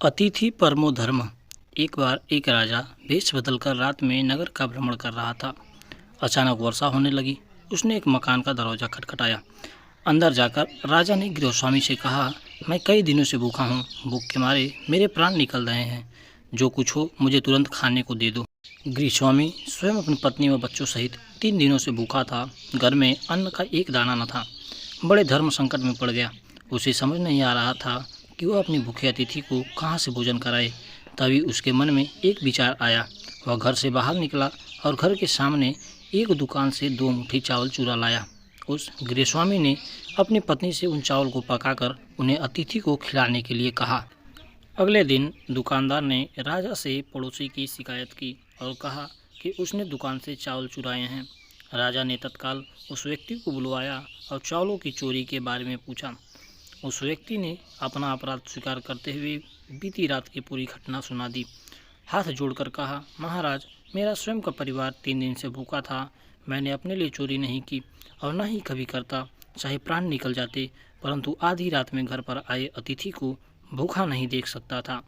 अतिथि परमो धर्म। एक बार एक राजा वेश बदलकर रात में नगर का भ्रमण कर रहा था। अचानक वर्षा होने लगी। उसने एक मकान का दरवाजा खटखटाया। अंदर जाकर राजा ने गृहस्वामी से कहा, मैं कई दिनों से भूखा हूँ। भूख के मारे मेरे प्राण निकल रहे हैं। जो कुछ हो मुझे तुरंत खाने को दे दो। गृहस्वामी स्वयं अपनी पत्नी व बच्चों सहित 3 दिनों से भूखा था। घर में अन्न का एक दाना न था। बड़े धर्म संकट में पड़ गया। उसे समझ नहीं आ रहा था कि वह अपनी भूखे अतिथि को कहाँ से भोजन कराए। तभी उसके मन में एक विचार आया। वह घर से बाहर निकला और घर के सामने एक दुकान से 2 मुट्ठी चावल चुरा लाया। उस गृहस्वामी ने अपनी पत्नी से उन चावल को पकाकर उन्हें अतिथि को खिलाने के लिए कहा। अगले दिन दुकानदार ने राजा से पड़ोसी की शिकायत की और कहा कि उसने दुकान से चावल चुराए हैं। राजा ने तत्काल उस व्यक्ति को बुलवाया और चावलों की चोरी के बारे में पूछा। उस व्यक्ति ने अपना अपराध स्वीकार करते हुए बीती रात की पूरी घटना सुना दी। हाथ जोड़कर कहा, महाराज, मेरा स्वयं का परिवार 3 दिन से भूखा था। मैंने अपने लिए चोरी नहीं की और न ही कभी करता, चाहे प्राण निकल जाते, परंतु आधी रात में घर पर आए अतिथि को भूखा नहीं देख सकता था।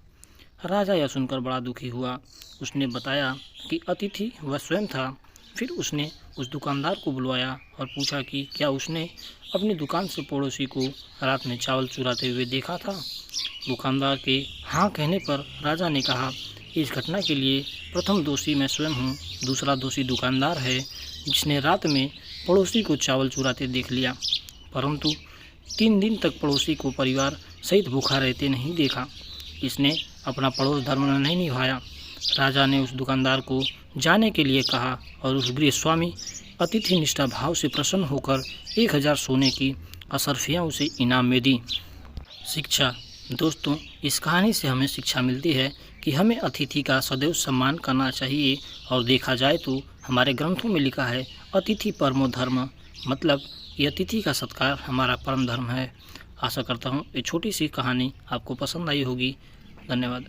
राजा यह सुनकर बड़ा दुखी हुआ। उसने बताया कि अतिथि वह स्वयं था। फिर उसने उस दुकानदार को बुलवाया और पूछा कि क्या उसने अपनी दुकान से पड़ोसी को रात में चावल चुराते हुए देखा था। दुकानदार के हाँ कहने पर राजा ने कहा, इस घटना के लिए प्रथम दोषी मैं स्वयं हूँ। दूसरा दोषी दुकानदार है, जिसने रात में पड़ोसी को चावल चुराते देख लिया, परंतु 3 दिन तक पड़ोसी को परिवार सहित भूखा रहते नहीं देखा। इसने अपना पड़ोस धर्म नहीं निभाया। राजा ने उस दुकानदार को जाने के लिए कहा और उस गृहस्वामी अतिथि निष्ठा भाव से प्रसन्न होकर 1000 सोने की असरफियाँ उसे इनाम में दी। शिक्षा। दोस्तों, इस कहानी से हमें शिक्षा मिलती है कि हमें अतिथि का सदैव सम्मान करना चाहिए। और देखा जाए तो हमारे ग्रंथों में लिखा है, अतिथि परमो धर्म, मतलब ये अतिथि का सत्कार हमारा परम धर्म है। आशा करता हूँ ये छोटी सी कहानी आपको पसंद आई होगी। धन्यवाद।